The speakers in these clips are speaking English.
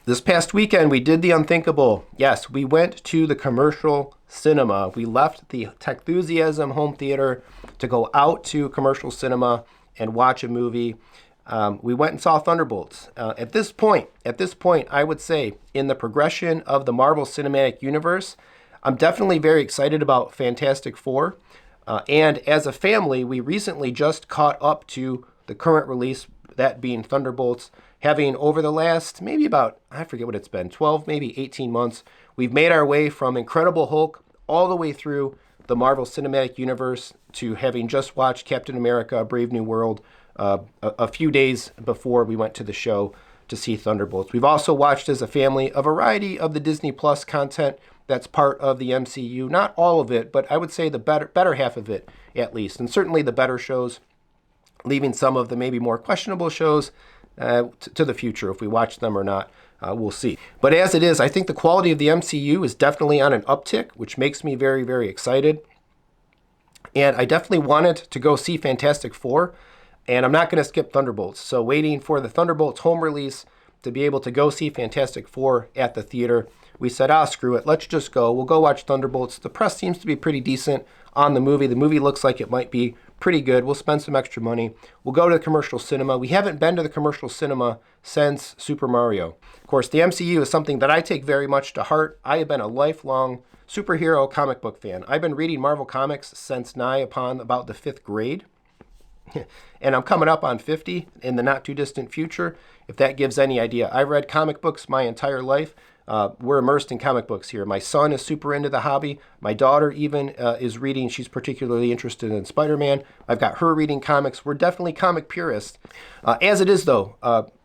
This past weekend, we did the unthinkable. Yes, we went to the commercial cinema. We left the Techthusiasm home theater to go out to commercial cinema and watch a movie. We went and saw Thunderbolts. At this point, I would say in the progression of the Marvel Cinematic Universe, I'm definitely very excited about Fantastic Four. And as a family, we recently just caught up to the current release, that being Thunderbolts, having over the last maybe about, I forget what it's been, 12, maybe 18 months, we've made our way from Incredible Hulk all the way through the Marvel Cinematic Universe to having just watched Captain America, Brave New World, a few days before we went to the show to see Thunderbolts. We've also watched as a family a variety of the Disney Plus content that's part of the MCU. Not all of it, but I would say the better half of it at least, and certainly the better shows, leaving some of the maybe more questionable shows to the future. If we watch them or not, we'll see. But as it is, I think the quality of the MCU is definitely on an uptick, which makes me very, very excited. And I definitely wanted to go see Fantastic Four, and I'm not going to skip Thunderbolts. So waiting for the Thunderbolts home release to be able to go see Fantastic Four at the theater, we said, screw it, let's just go. We'll go watch Thunderbolts. The press seems to be pretty decent on the movie. The movie looks like it might be pretty good. We'll spend some extra money. We'll go to the commercial cinema. We haven't been to the commercial cinema since Super Mario. Of course, the MCU is something that I take very much to heart. I have been a lifelong superhero comic book fan. I've been reading Marvel Comics since nigh upon about the 5th grade. And I'm coming up on 50 in the not too distant future, if that gives any idea. I've read comic books my entire life. We're immersed in comic books here. My son is super into the hobby. My daughter even is reading. She's particularly interested in Spider-Man. I've got her reading comics. We're definitely comic purists. As it is, though,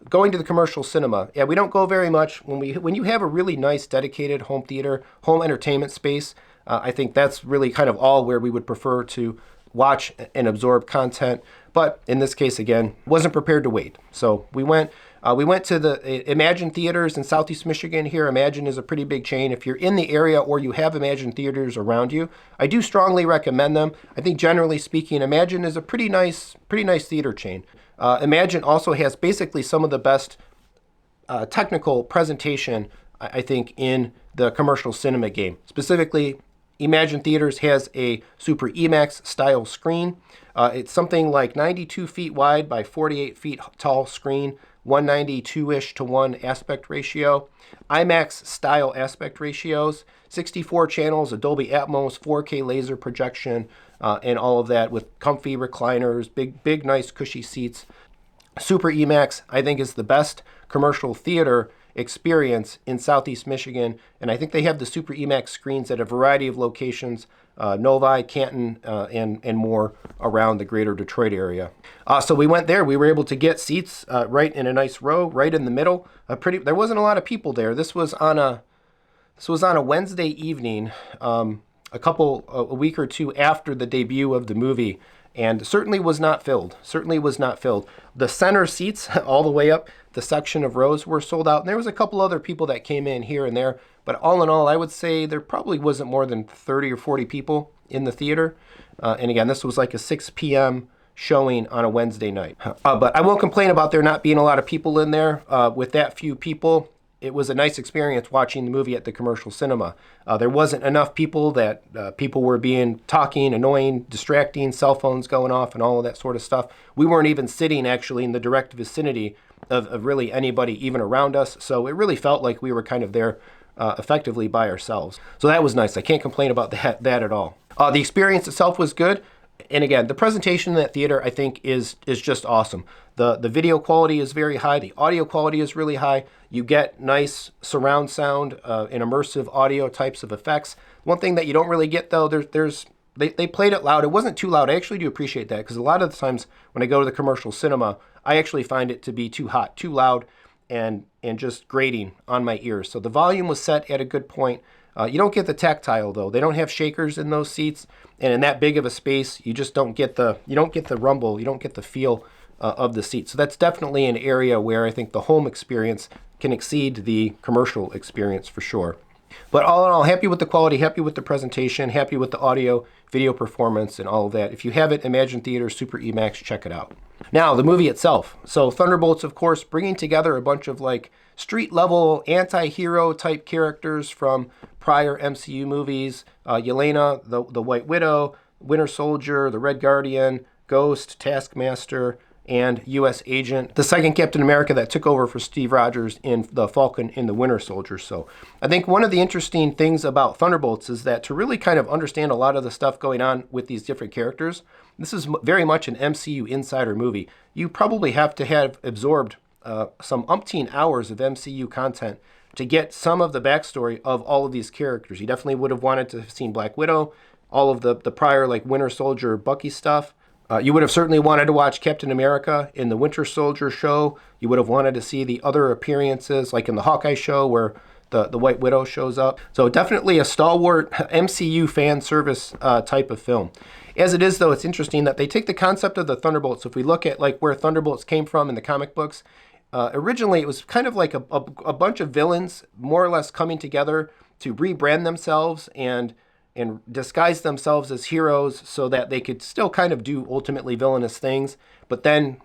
going to the commercial cinema, we don't go very much. When you have a really nice, dedicated home theater, home entertainment space, I think that's really kind of all where we would prefer to watch and absorb content. But in this case, again, wasn't prepared to wait. So we went to the Emagine Theaters in Southeast Michigan here. Imagine is a pretty big chain. If you're in the area or you have Emagine Theaters around you, I do strongly recommend them. I think generally speaking, Imagine is a pretty nice theater chain. Imagine also has basically some of the best technical presentation, I think, in the commercial cinema game. Specifically, Emagine Theaters has a Super EMX style screen. It's something like 92 feet wide by 48 feet tall screen, 192-ish to 1 aspect ratio, IMAX style aspect ratios, 64 channels, Dolby Atmos, 4K laser projection, and all of that with comfy recliners, big, nice, cushy seats. Super EMAX, I think, is the best commercial theater experience in Southeast Michigan, and I think they have the Super EMAX screens at a variety of locations, Novi, Canton, and more around the greater Detroit area. So we went there. We were able to get seats right in a nice row, right in the middle. There wasn't a lot of people there. This was on a Wednesday evening, a week or two after the debut of the movie, and certainly was not filled. The center seats, all the way up the section of rows, were sold out. And there was a couple other people that came in here and there. But all in all, I would say there probably wasn't more than 30 or 40 people in the theater. And again, this was like a 6 p.m. showing on a Wednesday night. But I won't complain about there not being a lot of people in there. With that few people, it was a nice experience watching the movie at the commercial cinema. There wasn't enough people that people were talking, annoying, distracting, cell phones going off, and all of that sort of stuff. We weren't even sitting actually in the direct vicinity of really anybody even around us. So it really felt like we were kind of there effectively by ourselves. So that was nice. I can't complain about that at all. The experience itself was good. And again, the presentation in that theater, I think, is just awesome. The video quality is very high. The audio quality is really high. You get nice surround sound and immersive audio types of effects. One thing that you don't really get, though, they played it loud. It wasn't too loud. I actually do appreciate that, because a lot of the times when I go to the commercial cinema, I actually find it to be too hot, too loud, and just grating on my ears. So the volume was set at a good point. You don't get the tactile, though. They don't have shakers in those seats, and in that big of a space, you just don't get the rumble, you don't get the feel of the seat. So that's definitely an area where I think the home experience can exceed the commercial experience for sure. But all in all, happy with the quality, happy with the presentation, happy with the audio, video performance, and all of that. If you have it, Emagine Theaters Super EMX, check it out. Now, the movie itself. So Thunderbolts, of course, bringing together a bunch of like street-level anti-hero type characters from prior MCU movies. Yelena, the White Widow, Winter Soldier, the Red Guardian, Ghost, Taskmaster, and U.S. Agent, the second Captain America that took over for Steve Rogers in the Falcon and the Winter Soldier. So I think one of the interesting things about Thunderbolts is that to really kind of understand a lot of the stuff going on with these different characters, this is very much an MCU insider movie. You probably have to have absorbed some umpteen hours of MCU content to get some of the backstory of all of these characters. You definitely would have wanted to have seen Black Widow, all of the prior like Winter Soldier, Bucky stuff. You would have certainly wanted to watch Captain America in the Winter Soldier show. You would have wanted to see the other appearances, like in the Hawkeye show where the White Widow shows up. So definitely a stalwart MCU fan service type of film. As it is, though, it's interesting that they take the concept of the Thunderbolts. If we look at like where Thunderbolts came from in the comic books, originally it was kind of like a bunch of villains more or less coming together to rebrand themselves and disguise themselves as heroes so that they could still kind of do ultimately villainous things. But then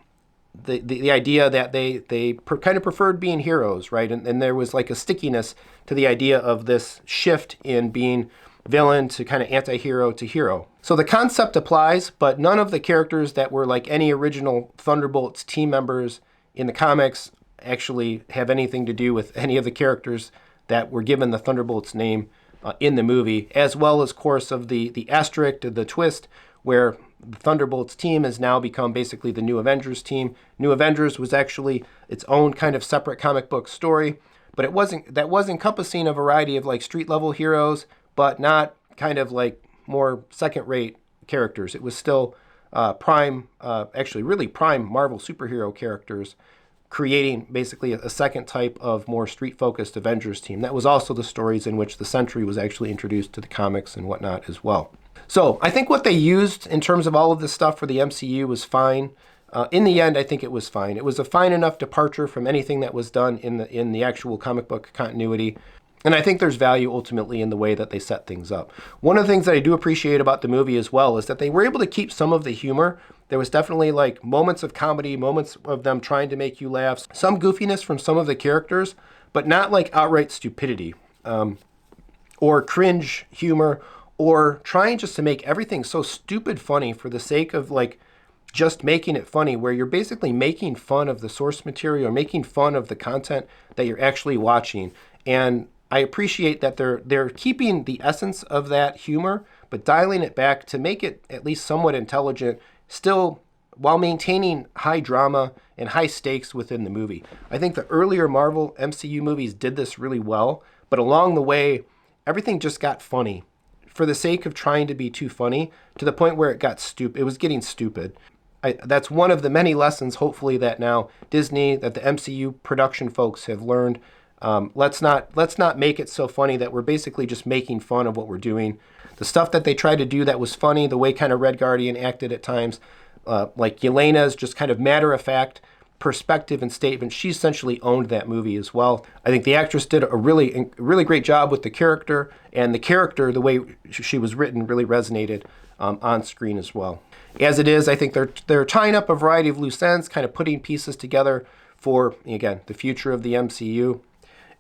the idea that they kind of preferred being heroes, right? And there was like a stickiness to the idea of this shift in being villain to kind of anti-hero to hero. So the concept applies, but none of the characters that were like any original Thunderbolts team members in the comics actually have anything to do with any of the characters that were given the Thunderbolts name in the movie, as well as, of course, of the asterisk, the twist, where the Thunderbolts team has now become basically the New Avengers team. New Avengers was actually its own kind of separate comic book story, but that was encompassing a variety of like street level heroes, but not kind of like more second rate characters. It was still actually really prime Marvel superhero characters, creating basically a second type of more street-focused Avengers team. That was also the stories in which the Sentry was actually introduced to the comics and whatnot as well. So I think what they used in terms of all of this stuff for the MCU was fine. In the end, I think it was fine. It was a fine enough departure from anything that was done in the actual comic book continuity. And I think there's value ultimately in the way that they set things up. One of the things that I do appreciate about the movie as well is that they were able to keep some of the humor. There was definitely like moments of comedy, moments of them trying to make you laugh, some goofiness from some of the characters, but not like outright stupidity or cringe humor or trying just to make everything so stupid funny for the sake of like just making it funny, where you're basically making fun of the source material or making fun of the content that you're actually watching. And I appreciate that they're keeping the essence of that humor, but dialing it back to make it at least somewhat intelligent, still while maintaining high drama and high stakes within the movie. I think the earlier Marvel MCU movies did this really well, but along the way, everything just got funny for the sake of trying to be too funny to the point where it got stupid. It was getting stupid. That's one of the many lessons, hopefully, that now Disney, that the MCU production folks have learned. Let's not make it so funny that we're basically just making fun of what we're doing. The stuff that they tried to do that was funny, the way kind of Red Guardian acted at times, like Yelena's just kind of matter-of-fact perspective and statement, she essentially owned that movie as well. I think the actress did a really great job with the character, and the character, the way she was written, really resonated on screen as well. As it is, I think they're tying up a variety of loose ends, kind of putting pieces together for, again, the future of the MCU.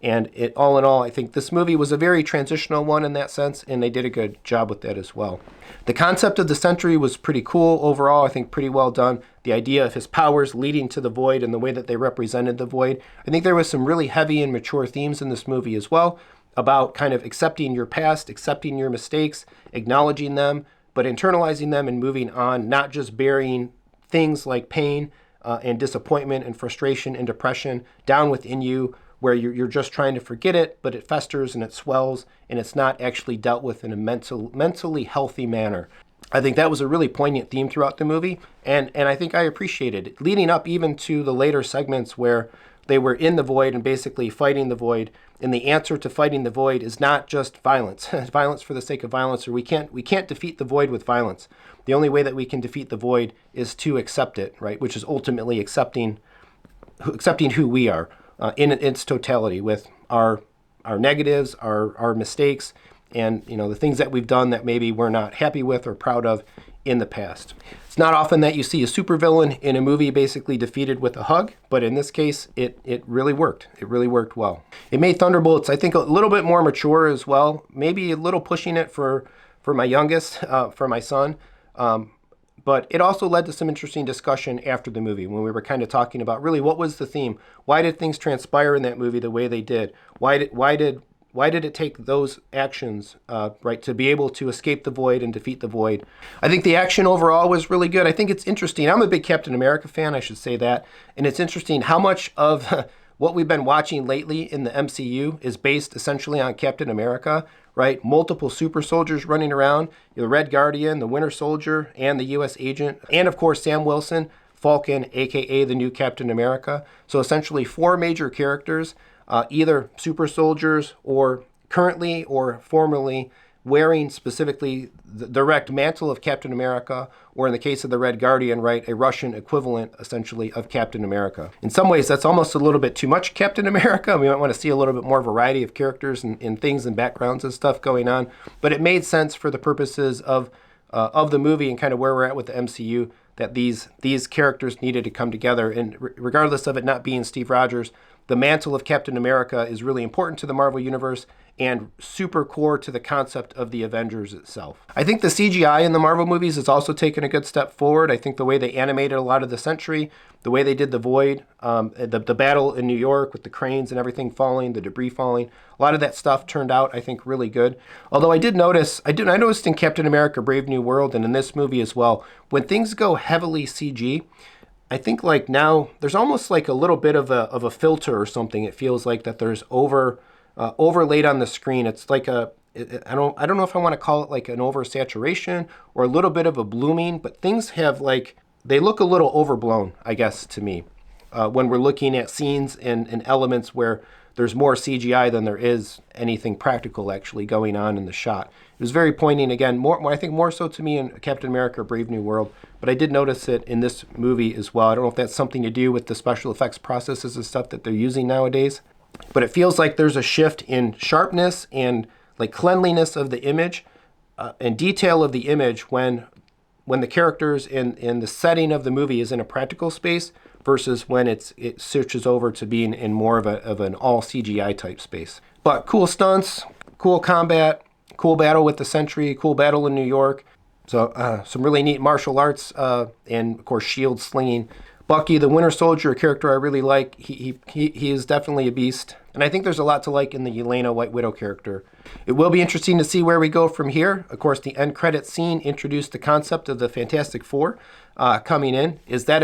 And all in all, I think this movie was a very transitional one in that sense, and they did a good job with that as well. The concept of the Sentry was pretty cool overall, I think pretty well done. The idea of his powers leading to the Void and the way that they represented the Void. I think there was some really heavy and mature themes in this movie as well, about kind of accepting your past, accepting your mistakes, acknowledging them, but internalizing them and moving on, not just burying things like pain and disappointment and frustration and depression down within you, where you're just trying to forget it, but it festers and it swells, and it's not actually dealt with in a mentally healthy manner. I think that was a really poignant theme throughout the movie, and I think I appreciated it, leading up even to the later segments where they were in the Void and basically fighting the Void, and the answer to fighting the Void is not just violence, violence for the sake of violence, or we can't defeat the Void with violence. The only way that we can defeat the Void is to accept it, right, which is ultimately accepting who we are. In its totality, with our our negatives, our mistakes, and the things that we've done that maybe we're not happy with or proud of in the past. It's not often that you see a supervillain in a movie basically defeated with a hug, but in this case, it really worked. It really worked well. It made Thunderbolts, I think, a little bit more mature as well. Maybe a little pushing it for my youngest, for my son. But it also led to some interesting discussion after the movie when we were kind of talking about really what was the theme? Why did things transpire in that movie the way they did? Why did it take those actions, right, to be able to escape the void and defeat the void? I think the action overall was really good. I think it's interesting. I'm a big Captain America fan, I should say that. And it's interesting how much of what we've been watching lately in the MCU is based essentially on Captain America, right? Multiple super soldiers running around, the Red Guardian, the Winter Soldier, and the U.S. Agent, and of course Sam Wilson, Falcon, aka the new Captain America. So essentially 4 major characters, either super soldiers or currently or formerly wearing specifically the direct mantle of Captain America, or in the case of the Red Guardian, right, a Russian equivalent essentially of Captain America. In some ways, that's almost a little bit too much Captain America. We might want to see a little bit more variety of characters and things and backgrounds and stuff going on, but it made sense for the purposes of the movie and kind of where we're at with the MCU, that these characters needed to come together. And regardless of it not being Steve Rogers, the mantle of Captain America is really important to the Marvel Universe and super core to the concept of the Avengers itself. I think the CGI in the Marvel movies has also taken a good step forward. I think the way they animated a lot of the Sentry, the way they did the Void, the battle in New York with the cranes and everything falling, the debris falling, a lot of that stuff turned out, I think, really good. Although I noticed in Captain America Brave New World and in this movie as well, when things go heavily CG, I think like now there's almost like a little bit of a filter or something. It feels like that there's overlaid on the screen. It's like I don't know if I want to call it like an oversaturation or a little bit of a blooming, but things have they look a little overblown, I guess, to me, when we're looking at scenes and elements where there's more CGI than there is anything practical actually going on in the shot. It was very poignant, again, I think more so to me in Captain America Brave New World, but I did notice it in this movie as well. I don't know if that's something to do with the special effects processes and stuff that they're using nowadays, but it feels like there's a shift in sharpness and like cleanliness of the image and detail of the image when the characters in the setting of the movie is in a practical space versus when it switches over to being in more of an all CGI type space. But cool stunts, cool combat, cool battle with the Sentry, cool battle in New York. So some really neat martial arts and of course shield slinging. Bucky, the Winter Soldier, a character I really like. He is definitely a beast. And I think there's a lot to like in the Yelena White Widow character. It will be interesting to see where we go from here. Of course, the end credit scene introduced the concept of the Fantastic Four coming in. Is that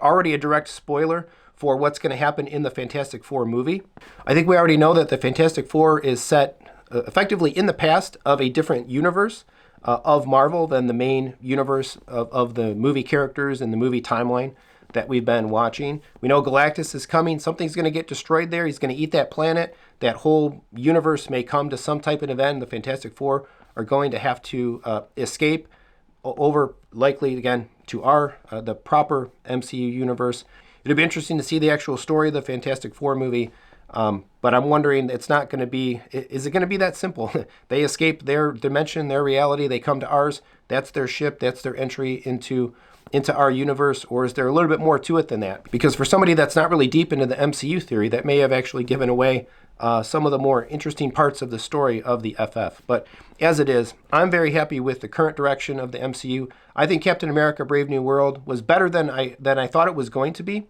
already a direct spoiler for what's going to happen in the Fantastic Four movie? I think we already know that the Fantastic Four is set effectively in the past of a different universe of Marvel than the main universe of the movie characters and the movie timeline that we've been watching. We know Galactus is coming. Something's going to get destroyed there. He's going to eat that planet. That whole universe may come to some type of event. The Fantastic Four are going to have to escape over, likely, again, to the proper MCU universe. It'll be interesting to see the actual story of the Fantastic Four movie. But I'm wondering, it's not going to be, is it going to be that simple? They escape their dimension, their reality, they come to ours, that's their ship, that's their entry into our universe, or is there a little bit more to it than that? Because for somebody that's not really deep into the MCU theory, that may have actually given away some of the more interesting parts of the story of the FF. But as it is, I'm very happy with the current direction of the MCU. I think Captain America Brave New World was better than I thought it was going to be.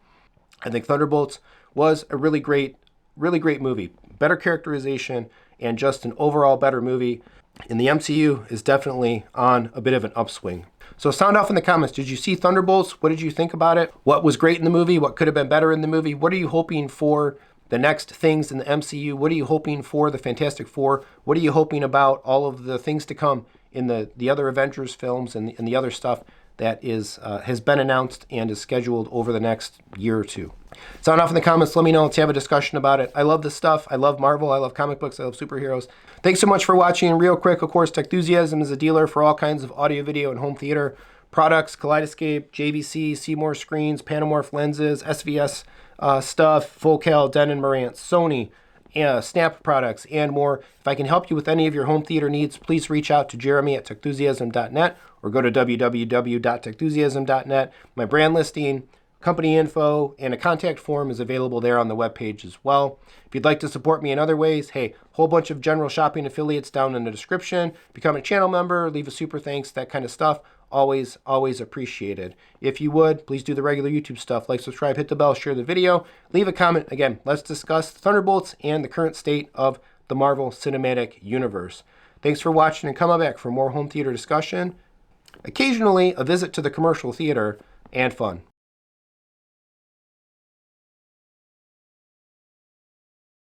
I think Thunderbolts was a really great movie. Better characterization and just an overall better movie. And the MCU is definitely on a bit of an upswing. So sound off in the comments. Did you see Thunderbolts? What did you think about it? What was great in the movie? What could have been better in the movie? What are you hoping for the next things in the MCU? What are you hoping for the Fantastic Four? What are you hoping about all of the things to come in the other Avengers films and the other stuff that has been announced and is scheduled over the next year or two? Sound off in the comments. Let me know. Let's have a discussion about it. I love this stuff. I love Marvel. I love comic books. I love superheroes. Thanks so much for watching. Real quick, of course, Techthusiasm is a dealer for all kinds of audio, video, and home theater products. Kaleidoscape, JVC, Seymour screens, Panamorph lenses, SVS stuff, Focal, Denon Marantz, Sony, snap products, and more. If I can help you with any of your home theater needs, please reach out to Jeremy at Techthusiasm.net or go to www.techthusiasm.net. My brand listing, company info, and a contact form is available there on the webpage as well. If you'd like to support me in other ways, hey, whole bunch of general shopping affiliates down in the description. Become a channel member, leave a super thanks, that kind of stuff. Always, always appreciated. If you would, please do the regular YouTube stuff, like, subscribe, hit the bell, share the video, leave a comment. Again, let's discuss Thunderbolts and the current state of the Marvel Cinematic Universe. Thanks for watching, and come on back for more home theater discussion, occasionally a visit to the commercial theater, and fun.